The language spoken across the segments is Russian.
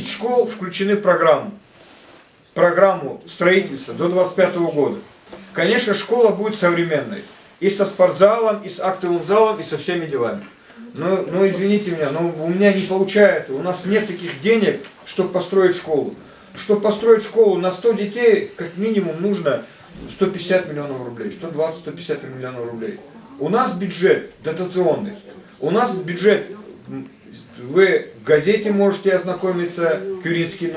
10 школ включены в программу строительства до 2025 года. Конечно, школа будет современной. И со спортзалом, и с актовым залом, и со всеми делами. Но извините меня, но у меня не получается. У нас нет таких денег, чтобы построить школу. Чтобы построить школу на 100 детей, как минимум нужно 150 миллионов рублей. 120-150 миллионов рублей. У нас бюджет дотационный. У нас бюджет, вы в газете можете ознакомиться, Кюринский,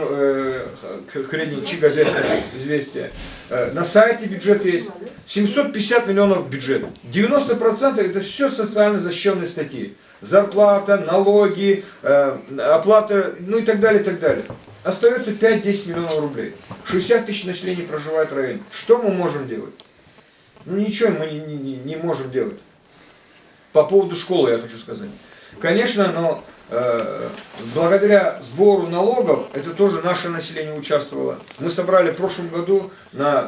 Хреничи газета, известия. На сайте бюджет есть. 750 миллионов бюджет. 90% это все социально защищенные статьи. Зарплата, налоги, оплата, ну и так далее, и так далее. Остается 5-10 миллионов рублей. 60 тысяч населения проживает в районе. Что мы можем делать? Ну ничего мы не можем делать. По поводу школы я хочу сказать. Конечно, но благодаря сбору налогов, это тоже наше население участвовало. Мы собрали в прошлом году на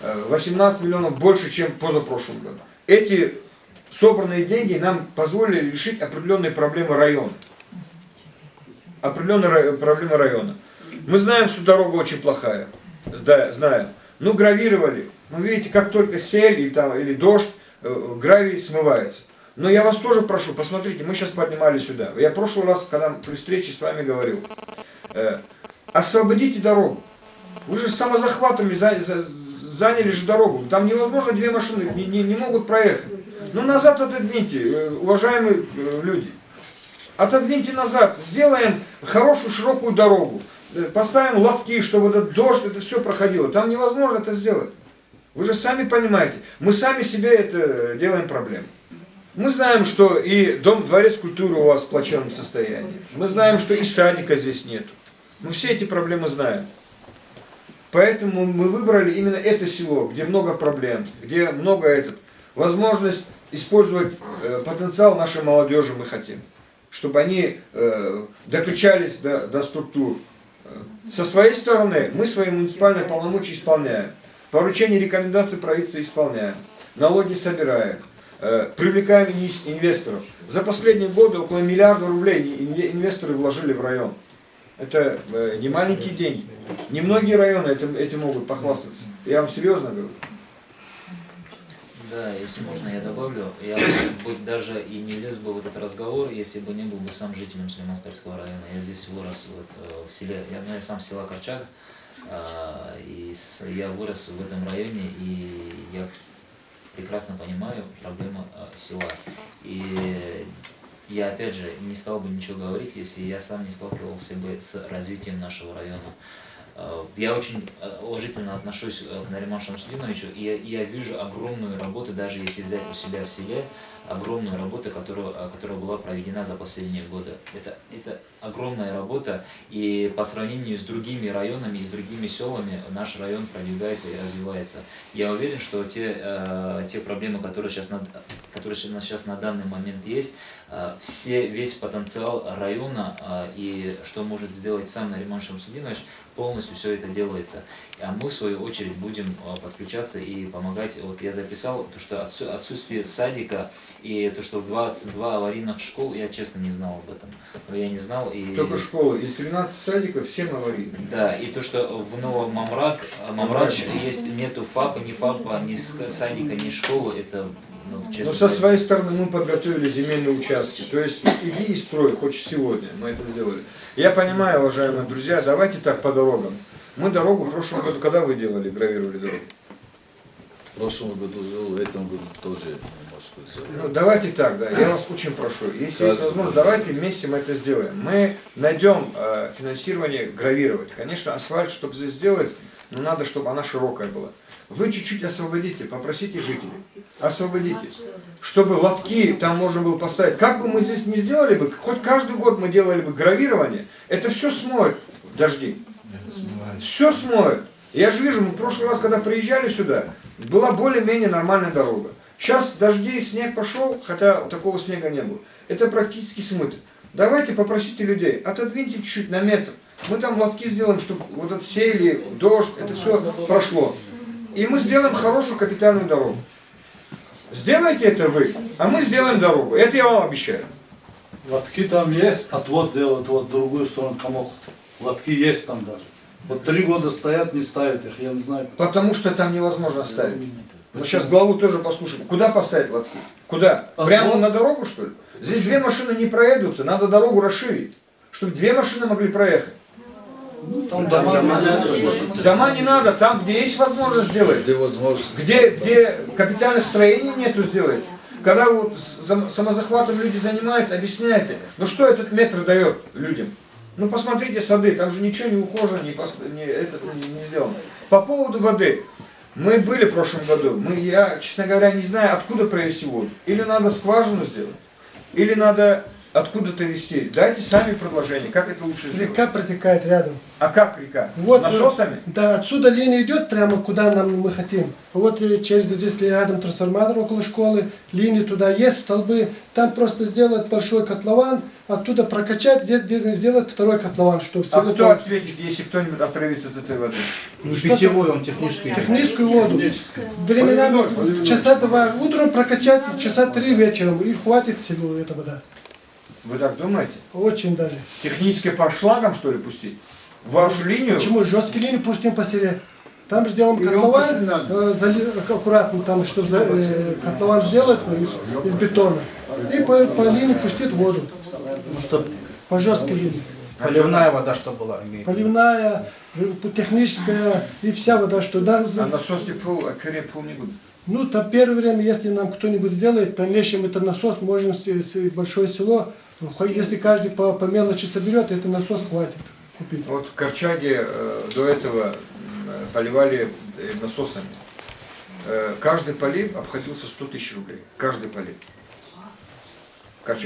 18 миллионов больше, чем позапрошлом году. Эти собранные деньги нам позволили решить определенные проблемы района. Определенные проблемы района. Мы знаем, что дорога очень плохая. Да, знаем. Ну, гравировали. Ну, видите, как только сель или дождь, гравий смывается. Но я вас тоже прошу, посмотрите, мы сейчас поднимали сюда. Я в прошлый раз, когда при встрече с вами говорил, освободите дорогу. Вы же с самозахватами заняли же дорогу. Там невозможно, две машины не могут проехать. Ну назад отодвиньте, уважаемые люди. Отодвиньте назад, сделаем хорошую широкую дорогу. Поставим лотки, чтобы этот дождь, это все проходило. Там невозможно это сделать. Вы же сами понимаете, мы сами себе это делаем проблему. Мы знаем, что и дворец культуры у вас в плачевном состоянии. Мы знаем, что и садика здесь нет. Мы все эти проблемы знаем. Поэтому мы выбрали именно это село, где много проблем, где много возможность использовать потенциал нашей молодежи мы хотим. Чтобы они докричались до структур. Со своей стороны мы свои муниципальные полномочия исполняем. Поручения и рекомендации правительства исполняем. Налоги собираем. Привлекаем инвесторов. За последние годы около миллиарда рублей инвесторы вложили в район. Это не маленькие деньги. Немногие районы этим могут похвастаться. Я вам серьезно говорю. Да, если можно, я добавлю. Я, может быть, даже и не лез бы в этот разговор, если бы не был бы сам жителем Сулейман-Стальского района. Я здесь вырос в селе, я сам с села Корчаг, и я вырос в этом районе, и я прекрасно понимаю проблему села. И я, опять же, не стал бы ничего говорить, если я сам не сталкивался бы с развитием нашего района. Я очень уважительно отношусь к Нариману Шамсудиновичу, и я вижу огромную работу, даже если взять у себя в селе, огромную работу, которая была проведена за последние годы. Это огромная работа, и по сравнению с другими районами и с другими селами наш район продвигается и развивается. Я уверен, что те проблемы, которые сейчас на данный момент есть, весь потенциал района и что может сделать сам Нариман Шамсудинович, полностью все это делается. А мы, в свою очередь, будем подключаться и помогать. Вот я записал, то, что отсутствие садика и то, что 22 аварийных школ, я честно не знал об этом. Но я не знал. И... Только школы. Из 13 садиков 7 аварийных. Да, и то, что в Новом Мамрач есть нету ФАПа, ни садика, ни школы, это... Но со своей стороны мы подготовили земельные участки. То есть иди и строй, хоть сегодня. Мы это сделали. Я понимаю, уважаемые друзья, давайте так по дорогам. Мы дорогу в прошлом году, когда вы делали, гравировали дорогу? В прошлом году сделал, в этом году тоже немножко сделал. Ну, давайте так, да, я вас очень прошу. Если есть возможность, давайте вместе мы это сделаем. Мы найдем финансирование гравировать. Конечно, асфальт, чтобы здесь сделать, но надо, чтобы она широкая была. Вы чуть-чуть освободите, попросите жителей, освободите, чтобы лотки там можно было поставить. Как бы мы здесь не сделали бы, хоть каждый год мы делали бы гравирование, это все смоет дожди. Все смоет. Я же вижу, мы в прошлый раз, когда приезжали сюда, была более-менее нормальная дорога. Сейчас дожди, снег пошел, хотя такого снега не было. Это практически смыто. Давайте попросите людей, отодвиньте чуть-чуть на метр. Мы там лотки сделаем, чтобы вот это сели, дождь, это все прошло. И мы сделаем хорошую капитальную дорогу. Сделайте это вы, а мы сделаем дорогу. Это я вам обещаю. Лотки там есть, отвод делают, вот в другую сторону Комок. Лотки есть там даже. Вот 3 года стоят, не ставят их, я не знаю. Потому что там невозможно ставить. Вот сейчас главу тоже послушаем. Куда поставить лотки? Куда? А Прямо вот- на дорогу, что ли? Здесь 2 машины не проедутся, надо дорогу расширить, чтобы 2 машины могли проехать. Там дома Дома не надо, там, где есть возможность сделать. Где возможность? Где капитальных строений нету, сделать. Когда вот самозахватом люди занимаются, объясняйте, ну что этот метр дает людям? Ну посмотрите сады, там же ничего не ухожено, не сделано. По поводу воды. Мы были в прошлом году, я, честно говоря, не знаю, откуда провести воду. Или надо скважину сделать, или надо откуда-то вести. Дайте сами предложение, как это лучше сделать. Река протекает рядом. А как река? Вот, Насосами? Да, отсюда линия идет прямо куда мы хотим. Вот через здесь рядом трансформатор около школы, линии туда есть, столбы. Там просто сделать большой котлован, оттуда прокачать, здесь сделать второй котлован, чтобы А кто ответит, если кто-нибудь отравится от этой воды? питьевую, он техническую воду. Временами часа 2 утром прокачать, часа 3 вечером, и хватит селу эта вода. Вы так думаете? Очень даже. Технически по шлагам, что ли, пустить? В вашу линию? Почему? Жесткие линии пустим по селе. Там сделаем котлован, аккуратно, там, чтобы котлован сделать из бетона. И по линии пустить воду. По жесткой линии. Поливная вода, что была? Поливная, техническая и вся вода, что да. А насос пол не будет. Ну, там первое время, если нам кто-нибудь сделает, в дальнейшем это насос, можем большое село, если каждый по мелочи соберет, это насос хватит купить. Вот в Корчаге до этого поливали насосами. Каждый полив обходился 100 тысяч рублей. Каждый полив.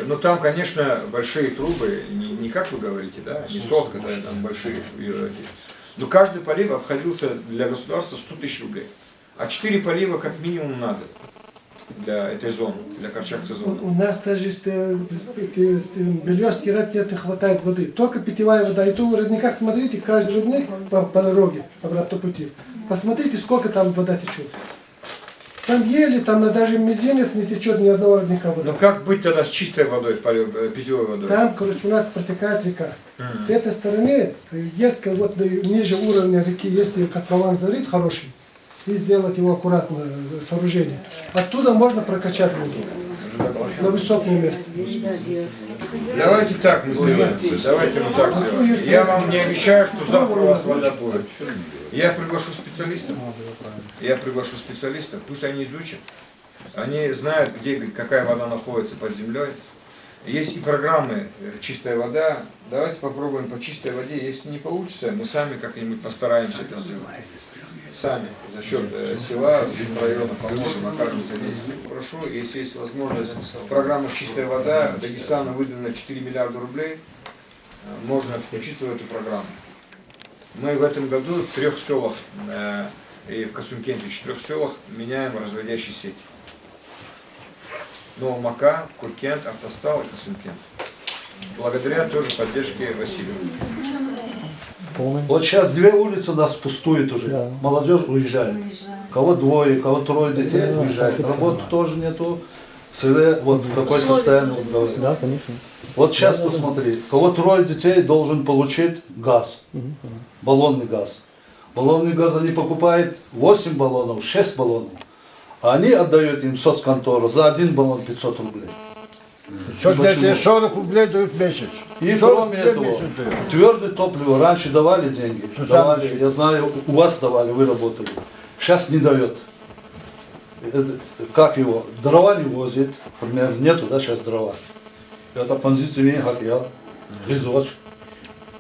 Но там, конечно, большие трубы, не как вы говорите, да, не сотка, да, там большие. Но каждый полив обходился для государства 100 тысяч рублей. А 4 полива как минимум надо для этой зоны, для Корчагской зоны. У нас даже белье стирать нет, не хватает воды. Только питьевая вода. И то в родниках, смотрите, каждый родник по дороге, обратно пути. Посмотрите, сколько там вода течет. Там еле, там даже мизинец не течет ни одного родника воды. Но как быть тогда с чистой водой, питьевой водой? Там, короче, у нас протекает река. С этой стороны есть вот ниже уровня реки, если котлован зарыт хороший, и сделать его аккуратно, сооружение. Оттуда можно прокачать воду на высокое место. Давайте так мы сделаем. Давайте мы так сделаем. Я вам не обещаю, что завтра у вас вода будет. Я приглашу специалистов. Пусть они изучат. Они знают, где какая вода находится под землей. Есть и программы «Чистая вода». Давайте попробуем по чистой воде. Если не получится, мы сами как-нибудь постараемся это сделать. Сами, за счет села, за счет района, поможем, окажем содействие. Прошу, если есть возможность, программа «Чистая вода», Дагестану выделено 4 миллиарда рублей, можно включиться в эту программу. Мы в этом году в 3 селах, и в Касумкенте, в 4 селах меняем разводящие сети. Новомака, Куркент, Автостал и Касумкент. Благодаря тоже поддержке Васильева. Вот сейчас 2 улицы у нас пустуют уже. Да. Молодежь уезжает. Кого 2, кого 3 детей уезжает. Работы тоже нету. Вот в какое состояние он говорит. Да, конечно. Вот сейчас посмотри. Кого 3 детей должен получить газ. Баллонный газ. Баллонный газ они покупают 8 баллонов, 6 баллонов. А они отдают им соцконтору за 1 баллон 500 рублей. 40 рублей дают в месяц. И кроме этого, твердое топливо раньше давали деньги. Давали, я знаю, у вас давали, вы работали. Сейчас не дает. Как его? Дрова не возит, примерно, нету, да, сейчас дрова. Это позиция как я, Гризоч.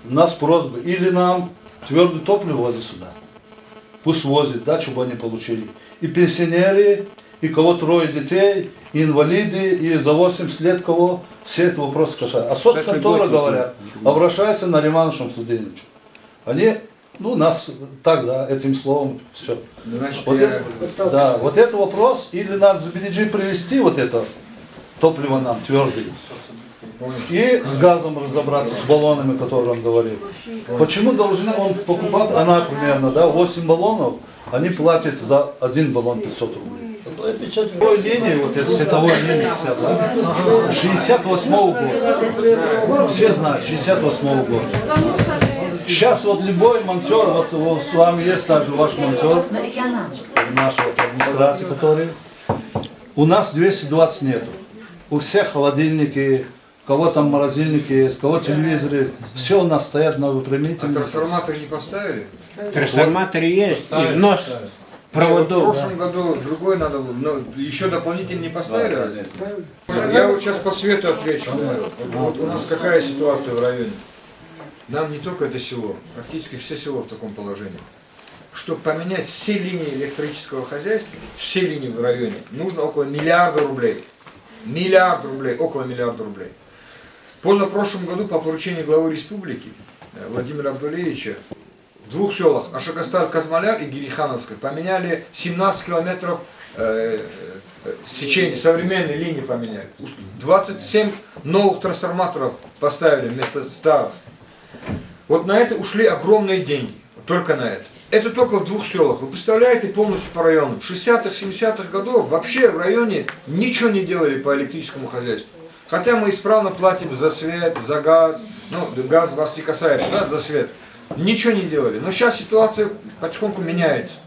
У нас просьба, или нам твердое топливо возить сюда. Пусть возит, да, чтобы они получили. И пенсионеры, и кого 3 детей, и инвалиды, и за 80 лет кого, все это вопросы касаются. А соцконтора говорят, обращайся на Римановича Студеничу. Они, нас так, да, этим словом, все. Вот вот это вопрос, или надо за Белиджи привезти вот это топливо нам, твердое. И с газом разобраться, с баллонами, которые он говорит. Почему должен он покупать, она примерно, да, 8 баллонов, они платят за 1 баллон 500 рублей. Сетовой линии, вот это сетовая линия вся, да, 68-го года. Все знают, 68-го года. Сейчас вот любой монтер, вот с вами есть также ваш монтер, нашего администрации, который. У нас 220 нету. У всех холодильники, у кого там морозильники есть, у кого телевизоры, все у нас стоят на А выпрямителе. трансформаторы не поставили? Трансформаторы есть, и нос В проводов. прошлом году другой надо было, но еще дополнительно не поставили? Я вот сейчас по свету отвечу. Вот у нас какая ситуация в районе? Нам не только это село, практически все село в таком положении. Чтобы поменять все линии электрического хозяйства, все линии в районе, нужно около миллиарда рублей. Миллиард рублей, около миллиарда рублей. Позапрошлом году по поручению главы республики Владимира Абдулевича в двух селах, Ашакасталь-Казмаляр и Гирихановская, поменяли 17 километров сечения, современные линии поменяли. 27 новых трансформаторов поставили вместо старых. Вот на это ушли огромные деньги, только на это. Это только в двух селах. Вы представляете, полностью по району. В 60-х, 70-х годах вообще в районе ничего не делали по электрическому хозяйству. Хотя мы исправно платим за свет, за газ. Ну, газ вас не касается, да, за свет. Ничего не делали. Но сейчас ситуация потихоньку меняется.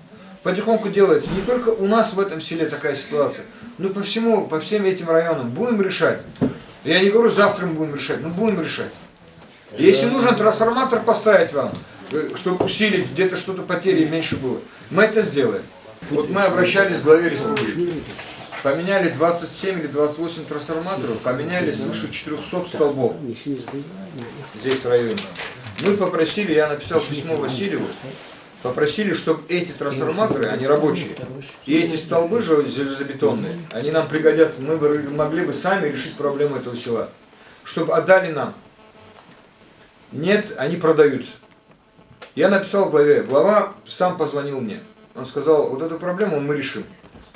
Потихоньку делается. Не только у нас в этом селе такая ситуация, но по всем этим районам. Будем решать. Я не говорю, завтра мы будем решать, но будем решать. Если нужен трансформатор поставить вам, чтобы усилить, где-то что-то потери меньше было, мы это сделаем. Вот мы обращались к главе республики. Поменяли 27 или 28 трансформаторов, поменяли свыше 400 столбов здесь в районе. Мы попросили, я написал письмо Васильеву, попросили, чтобы эти трансформаторы, они рабочие, и эти столбы железобетонные, они нам пригодятся, мы могли бы сами решить проблему этого села, чтобы отдали нам. Нет, они продаются. Я написал главе, глава сам позвонил мне. Он сказал, вот эту проблему мы решим.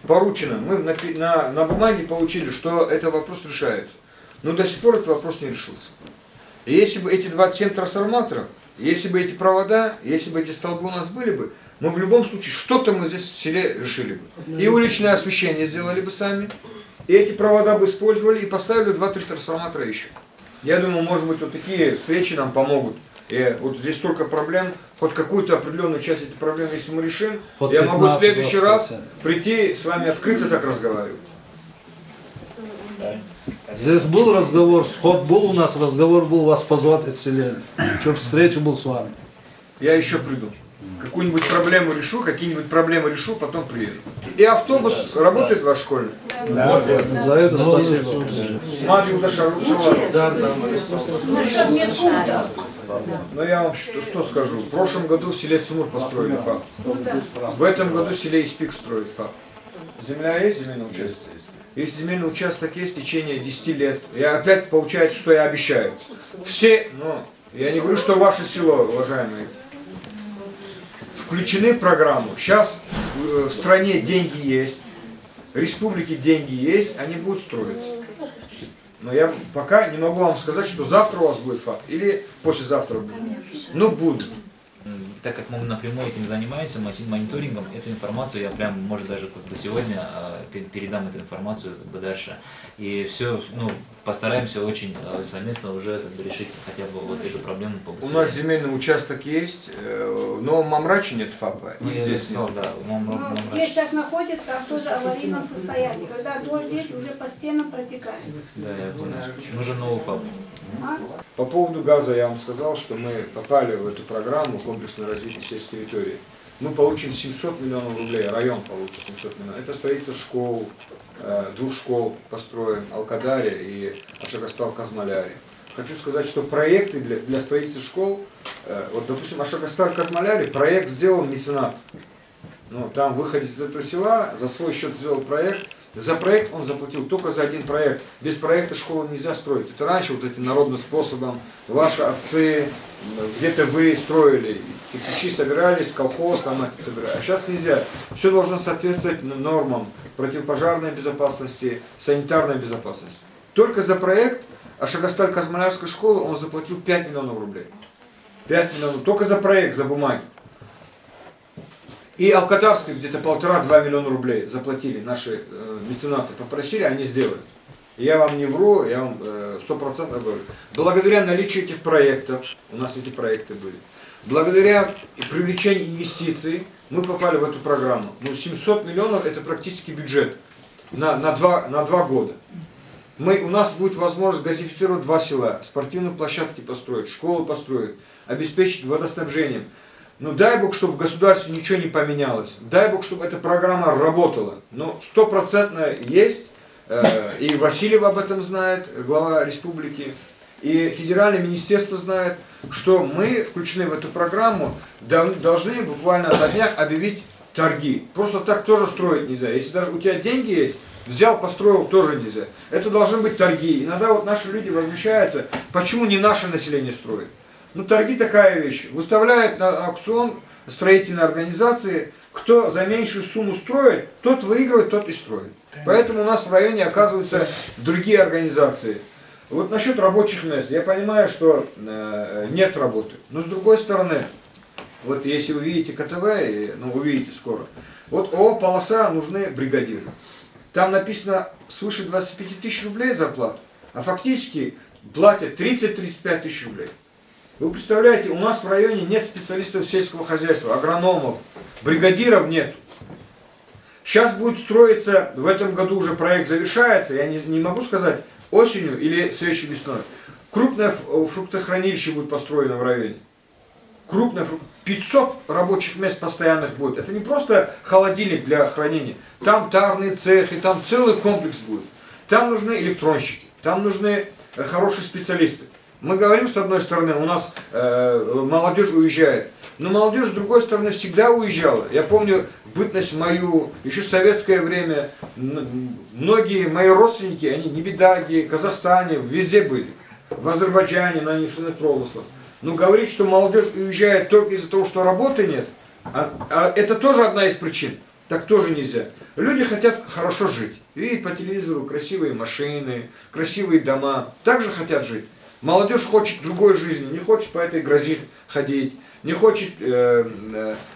Поручено. Мы на бумаге получили, что этот вопрос решается. Но до сих пор этот вопрос не решился. И если бы эти 27 трансформаторов, если бы эти провода, если бы эти столбы у нас были бы, мы в любом случае что-то мы здесь в селе решили бы. И уличное освещение сделали бы сами, и эти провода бы использовали, и поставили 2-3 трансформатора еще. Я думаю, может быть, вот такие встречи нам помогут. И вот здесь столько проблем, хоть какую-то определенную часть этих проблем, если мы решим, Вот я могу в следующий 15-20%. раз прийти с вами открыто так разговаривать. Здесь был разговор, сход был у нас, разговор был вас позвать отселение. Чтобы встречу был с вами. Я еще приду. Какую-нибудь проблему решу, какие-нибудь проблемы решу, потом приеду. И автобус работает в вашей школе? За это спасибо. Маги Но я вам что скажу. В прошлом году в селе Цумур построили ФАП. В этом году в селе Испик строит ФАП. Земля есть, земельный участок? Если земельный участок есть в течение 10 лет, я опять получается, что я обещаю. Все, но я не говорю, что ваше село, уважаемые, включены в программу. Сейчас в стране деньги есть, в республике деньги есть, они будут строиться. Но я пока не могу вам сказать, что завтра у вас будет ФАП или послезавтра будет. Но будут. Так как мы напрямую этим занимаемся, мониторингом, эту информацию я прям, может, даже как бы сегодня передам эту информацию как бы дальше. И все, ну, постараемся очень совместно уже как бы решить хотя бы вот эту проблему У побыстрее. нас земельный участок есть, но в Мамраче нет ФАПа. Ну, И я здесь записал, нет. да, Где сейчас находится, там тоже в аварийном состоянии. Когда дождь идет, уже по стенам протекает. Да, я понял. Нужен новый ФАП. А? По поводу газа я вам сказал, что мы попали в эту программу комплексное развитие сельской территории. Мы получим 700 миллионов рублей, район получит 700 миллионов. Это строительство школ, 2 школ построим, Алкадаре и Ашакастал-Казмаляре. Хочу сказать, что проекты для строительства школ, вот, допустим, Ашакастал-Казмаляре, проект сделал меценат. Ну, там выходец из этого села, за свой счет сделал проект. За проект он заплатил только за один проект. Без проекта школу нельзя строить. Это раньше вот этим народным способом ваши отцы, где-то вы строили, кирпичи собирались, колхоз там это собирали. А сейчас нельзя. Все должно соответствовать нормам противопожарной безопасности, санитарной безопасности. Только за проект Ашакасталь-Казмалярской школы он заплатил 5 миллионов рублей. 5 миллионов. Только за проект, за бумаги. И Алкадарской где-то 1,5-2 миллиона рублей заплатили наши меценаты, попросили, они сделали. Я вам не вру, я вам 100% говорю. Благодаря наличию этих проектов, у нас эти проекты были, Благодаря привлечению инвестиций мы попали в эту программу. Ну, 700 миллионов это практически бюджет на 2 года. У нас будет возможность газифицировать 2 села, спортивные площадки построить, школы построить, обеспечить водоснабжением. Ну дай Бог, чтобы в государстве ничего не поменялось. Дай Бог, чтобы эта программа работала. Но 100% есть, и Васильев об этом знает, глава республики, и федеральное министерство знает, что мы включены в эту программу, должны буквально на днях объявить торги. Просто так тоже строить нельзя. Если даже у тебя деньги есть, взял, построил, тоже нельзя. Это должны быть торги. Иногда вот наши люди возмущаются, почему не наше население строит. Ну, торги такая вещь. Выставляют на аукцион строительные организации, кто за меньшую сумму строит, тот выигрывает, тот и строит. Поэтому у нас в районе оказываются другие организации. Вот насчет рабочих мест. Я понимаю, что нет работы. Но с другой стороны, вот если вы видите КТВ, ну увидите скоро, вот ООО «Полоса» нужны бригадиры. Там написано свыше 25 тысяч рублей зарплату, а фактически платят 30-35 тысяч рублей. Вы представляете, у нас в районе нет специалистов сельского хозяйства, агрономов, бригадиров нет. Сейчас будет строиться, в этом году уже проект завершается, я не могу сказать, осенью или следующей весной. Крупное фруктохранилище будет построено в районе. Крупное, 500 рабочих мест постоянных будет. Это не просто холодильник для хранения. Там тарные цехи, там целый комплекс будет. Там нужны электронщики, там нужны хорошие специалисты. Мы говорим, с одной стороны, у нас молодежь уезжает. Но молодежь, с другой стороны, всегда уезжала. Я помню бытность мою, еще в советское время, многие мои родственники, они в Небедаге, Казахстане, везде были. В Азербайджане, на нефтяных промыслах. Но говорить, что молодежь уезжает только из-за того, что работы нет, это тоже одна из причин. Так тоже нельзя. Люди хотят хорошо жить. Видят по телевизору красивые машины, красивые дома. Также хотят жить. Молодежь хочет другой жизни, не хочет по этой грязи ходить, не хочет,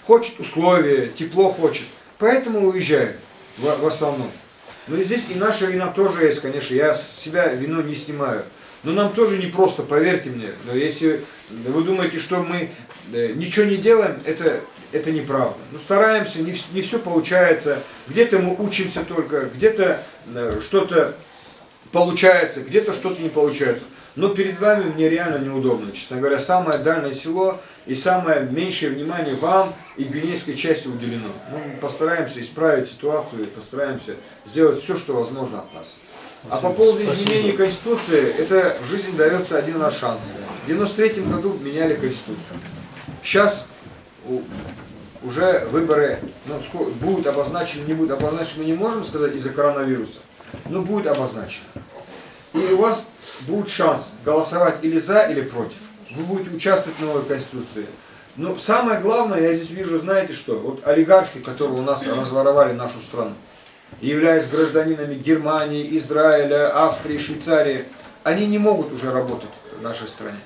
хочет условия, тепло хочет. Поэтому уезжает в основном. Но и здесь и наша вина тоже есть, конечно. Я с себя вину не снимаю. Но нам тоже не просто, поверьте мне. Но если вы думаете, что мы ничего не делаем, это неправда. Но стараемся, не все получается. Где-то мы учимся только, где-то что-то получается, где-то что-то не получается. Но перед вами мне реально неудобно, честно говоря. Самое дальнее село и самое меньшее внимание вам и гвинейской части уделено. Мы постараемся исправить ситуацию и постараемся сделать все, что возможно от нас. А по поводу изменения Конституции, это в жизни дается один раз шанс. В 1993 году меняли Конституцию. Сейчас уже выборы будут обозначены, не будут обозначены, мы не можем сказать из-за коронавируса, но будет обозначено. И у вас будет шанс голосовать или за, или против. Вы будете участвовать в новой Конституции. Но самое главное, я здесь вижу, знаете что, вот олигархи, которые у нас разворовали нашу страну, являясь гражданинами Германии, Израиля, Австрии, Швейцарии, они не могут уже работать в нашей стране.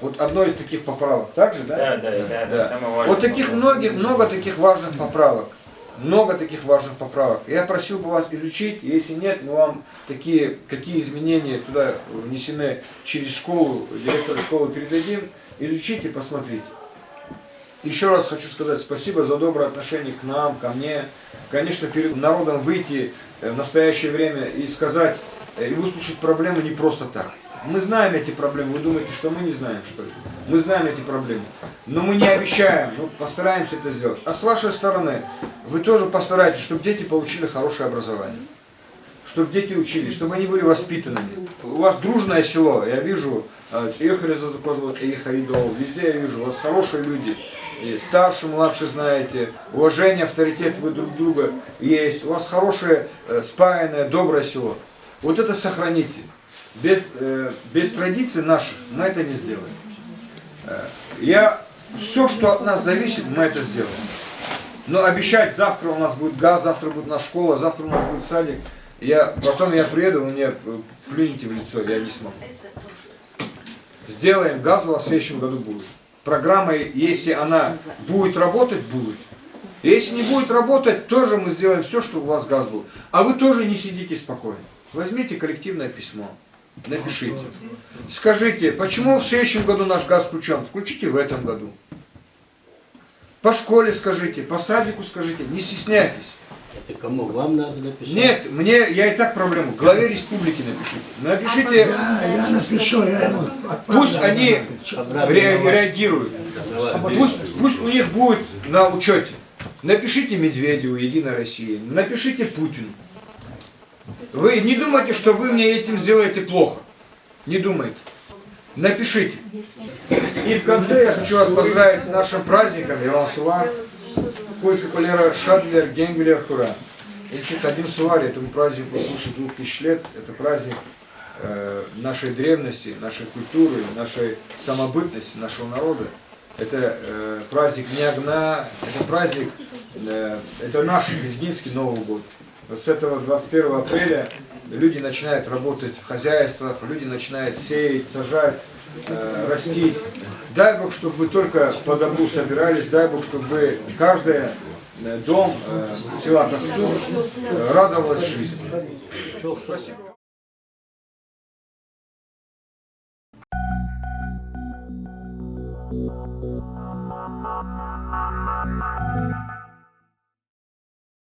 Вот одно из таких поправок. Так же, да? Да. Самое важное. Вот таких много таких важных поправок. Много таких важных поправок. Я просил бы вас изучить, если нет, мы вам какие изменения туда внесены через школу, директора школы передадим, изучите, посмотрите. Еще раз хочу сказать спасибо за доброе отношение к нам, ко мне. Конечно, перед народом выйти в настоящее время и сказать, и выслушать проблемы не просто так. Мы знаем эти проблемы, вы думаете, что мы не знаем, что ли? Мы знаем эти проблемы, но мы не обещаем, но постараемся это сделать. А с вашей стороны, вы тоже постарайтесь, чтобы дети получили хорошее образование, чтобы дети учились, чтобы они были воспитанными. У вас дружное село, я вижу, везде я вижу, у вас хорошие люди. И старше, младше знаете, уважение, авторитет вы друг друга есть, у вас хорошее, спаянное, доброе село. Вот это сохраните. Без традиций наших мы это не сделаем. Все, что от нас зависит, мы это сделаем. Но обещать, завтра у нас будет газ, завтра будет наша школа, завтра у нас будет садик, потом я приеду, вы мне плюнете в лицо, я не смогу. Сделаем, газ у вас в следующем году будет. Программа, если она будет работать, будет. Если не будет работать, тоже мы сделаем все, чтобы у вас газ был. А вы тоже не сидите спокойно. Возьмите коллективное письмо. Напишите. Скажите, почему в следующем году наш газ включен? Включите в этом году. По школе скажите, по садику скажите, не стесняйтесь. Это кому? Вам надо написать? Нет, я и так проблему. Главе республики напишите. Напишите, Я напишу, я ему пусть они реагируют. Пусть у них будет на учете. Напишите Медведеву, Единой России. Напишите Путину. Вы не думайте, что вы мне этим сделаете плохо. Не думайте. Напишите. И в конце я хочу вас поздравить с нашим праздником, Иван Сува, Польша, Колера, Шадлер, Генгелер, Хура. Значит, один Суваль, этому празднику свыше 2000 лет, это праздник нашей древности, нашей культуры, нашей самобытности, нашего народа. Это праздник не огня, это праздник, это наш лезгинский Новый год. Вот с этого 21 апреля люди начинают работать в хозяйствах, люди начинают сеять, сажать, растить. Дай Бог, чтобы вы только по добру собирались, дай Бог, чтобы вы, каждый дом села Тахцу радовалась жизни. Спасибо.